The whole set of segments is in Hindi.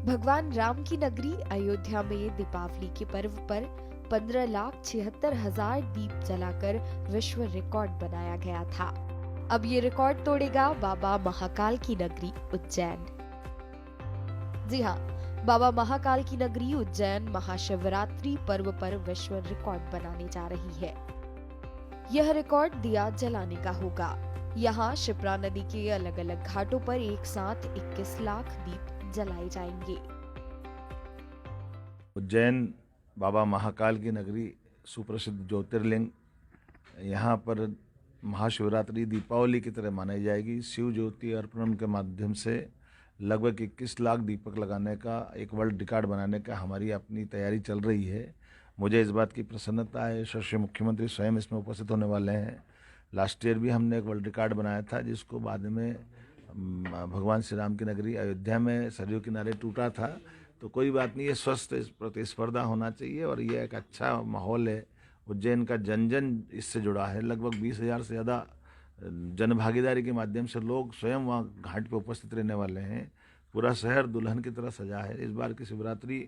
भगवान राम की नगरी अयोध्या में दीपावली के पर्व पर 15,76,000 दीप जलाकर विश्व रिकॉर्ड बनाया गया था। अब ये रिकॉर्ड तोड़ेगा बाबा महाकाल की नगरी उज्जैन। जी हाँ, बाबा महाकाल की नगरी उज्जैन महाशिवरात्रि पर्व पर विश्व रिकॉर्ड बनाने जा रही है। यह रिकॉर्ड दिया जलाने का होगा। यहाँ शिप्रा नदी के अलग अलग घाटों पर एक साथ 21 लाख दीप जलाए जाएंगे। उज्जैन बाबा महाकाल की नगरी सुप्रसिद्ध ज्योतिर्लिंग, यहाँ पर महाशिवरात्रि दीपावली की तरह मनाई जाएगी। शिव ज्योति अर्पण के माध्यम से लगभग 21 लाख दीपक लगाने का एक वर्ल्ड रिकॉर्ड बनाने का हमारी अपनी तैयारी चल रही है। मुझे इस बात की प्रसन्नता है, यशस्वी मुख्यमंत्री स्वयं इसमें उपस्थित होने वाले हैं। लास्ट ईयर भी हमने एक वर्ल्ड रिकॉर्ड बनाया था, जिसको बाद में भगवान श्री राम की नगरी अयोध्या में सरयू किनारे टूटा था। तो कोई बात नहीं, ये स्वस्थ प्रतिस्पर्धा होना चाहिए और ये एक अच्छा माहौल है। उज्जैन का जन जन इससे जुड़ा है। लगभग 20,000 से ज़्यादा जन भागीदारी के माध्यम से लोग स्वयं वहाँ घाट पे उपस्थित रहने वाले हैं। पूरा शहर दुल्हन की तरह सजा है। इस बार की शिवरात्रि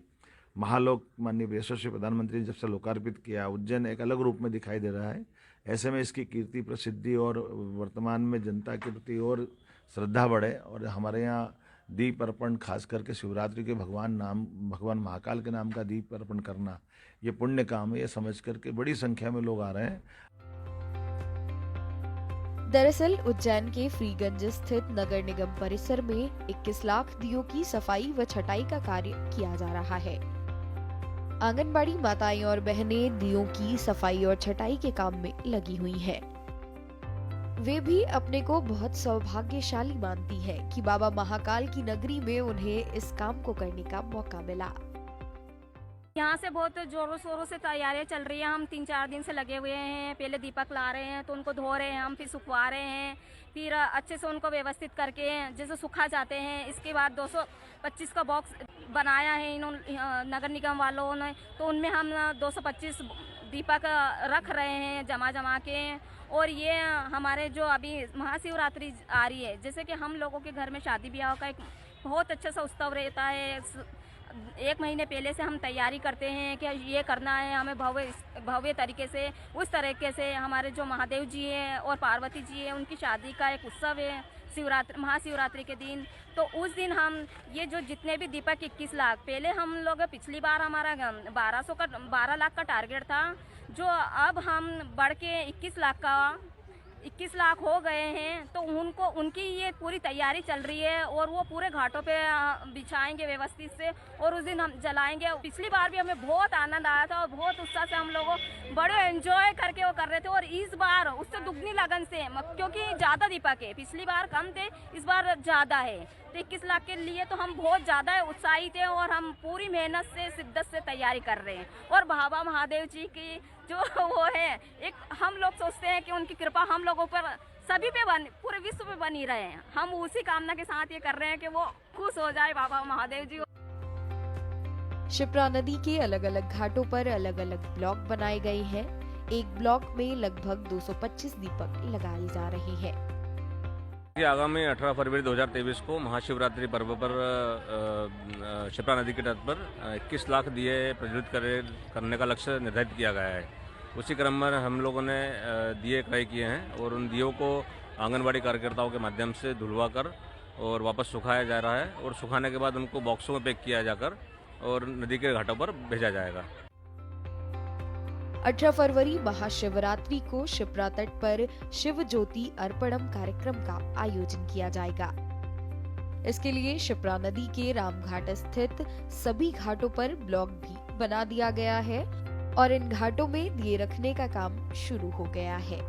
महालोक माननीय यशस्वी प्रधानमंत्री ने जब से लोकार्पित किया, उज्जैन एक अलग रूप में दिखाई दे रहा है। ऐसे में इसकी कीर्ति प्रसिद्धि और वर्तमान में जनता के प्रति और श्रद्धा बढ़े और हमारे यहाँ दीप अर्पण, खास करके शिवरात्रि के भगवान महाकाल के नाम का दीप अर्पण करना ये पुण्य काम है। ये समझ करके बड़ी संख्या में लोग आ रहे हैं। दरअसल उज्जैन के फ्रीगंज स्थित नगर निगम परिसर में 21 लाख दियों की सफाई व छटाई का कार्य किया जा रहा है। आंगनबाड़ी माताएं और बहनें दियों की सफाई और छटाई के काम में लगी हुई हैं। वे भी अपने को बहुत सौभाग्यशाली मानती हैं कि बाबा महाकाल की नगरी में उन्हें इस काम को करने का मौका मिला। यहाँ से बहुत जोरों शोरों से तैयारियां चल रही है। हम 3-4 दिन से लगे हुए हैं। पहले दीपक ला रहे हैं तो उनको धो रहे हैं हम, फिर सुखवा रहे हैं, फिर अच्छे से उनको व्यवस्थित करके जैसे सुखा जाते हैं। इसके बाद 225 का बॉक्स बनाया है इन्होंने नगर निगम वालों ने, तो उनमें हम 225 दीपक रख रहे हैं जमा के। और ये हमारे जो अभी महाशिवरात्रि आ रही है, जैसे कि हम लोगों के घर में शादी ब्याह का एक बहुत अच्छा सा उत्सव रहता है। 1 महीने पहले से हम तैयारी करते हैं कि ये करना है हमें भव्य तरीके से। उस तरीके से हमारे जो महादेव जी हैं और पार्वती जी हैं, उनकी शादी का एक उत्सव है महाशिवरात्रि के दिन। तो उस दिन हम ये जो जितने भी दीपक 21 लाख, पहले हम लोग पिछली बार हमारा 12 लाख का टारगेट था, जो अब हम बढ़ के 21 लाख हो गए हैं। तो उनकी ये पूरी तैयारी चल रही है और वो पूरे घाटों पे बिछाएंगे व्यवस्थित से और उस दिन हम जलाएंगे। पिछली बार भी हमें बहुत आनंद आया था और बहुत उत्साह से हम लोग बड़े एंजॉय करके वो कर रहे थे। और इस बार उससे दुगनी लगन से, क्योंकि ज़्यादा दीपक है, पिछली बार कम थे, इस बार ज़्यादा है। तो 21 लाख के लिए तो हम बहुत ज़्यादा उत्साहित हैं और हम पूरी मेहनत से शिद्दत से तैयारी कर रहे हैं। और बाबा महादेव जी की जो वो है, एक हम लोग सोचते हैं कि उनकी कृपा हम लोगों पर सभी पे पूरे विश्व पे बनी रहे। हम उसी कामना के साथ ये कर रहे हैं कि वो खुश हो जाए बाबा महादेव जी। शिप्रा नदी के अलग अलग घाटों पर अलग अलग ब्लॉक बनाए गए हैं। एक ब्लॉक में लगभग 225 दीपक लगाए जा रहे हैं। आगामी 18 फरवरी 2023 को महाशिवरात्रि पर्व पर शिप्रा नदी के तट पर 21 लाख दिए प्रज्वलित करने का लक्ष्य निर्धारित किया गया है। उसी क्रम में हम लोगों ने दिए क्रय किए हैं और उन दियों को आंगनबाड़ी कार्यकर्ताओं के माध्यम से धुलवा कर और वापस सुखाया जा रहा है और सुखाने के बाद उनको बॉक्सों में पैक किया जाकर और नदी के घाटों पर भेजा जाएगा। 18 फरवरी महाशिवरात्रि को शिप्रा तट पर शिव ज्योति अर्पणम कार्यक्रम का आयोजन किया जाएगा। इसके लिए शिप्रा नदी के रामघाट स्थित सभी घाटों पर ब्लॉक भी बना दिया गया है और इन घाटों में दिए रखने का काम शुरू हो गया है।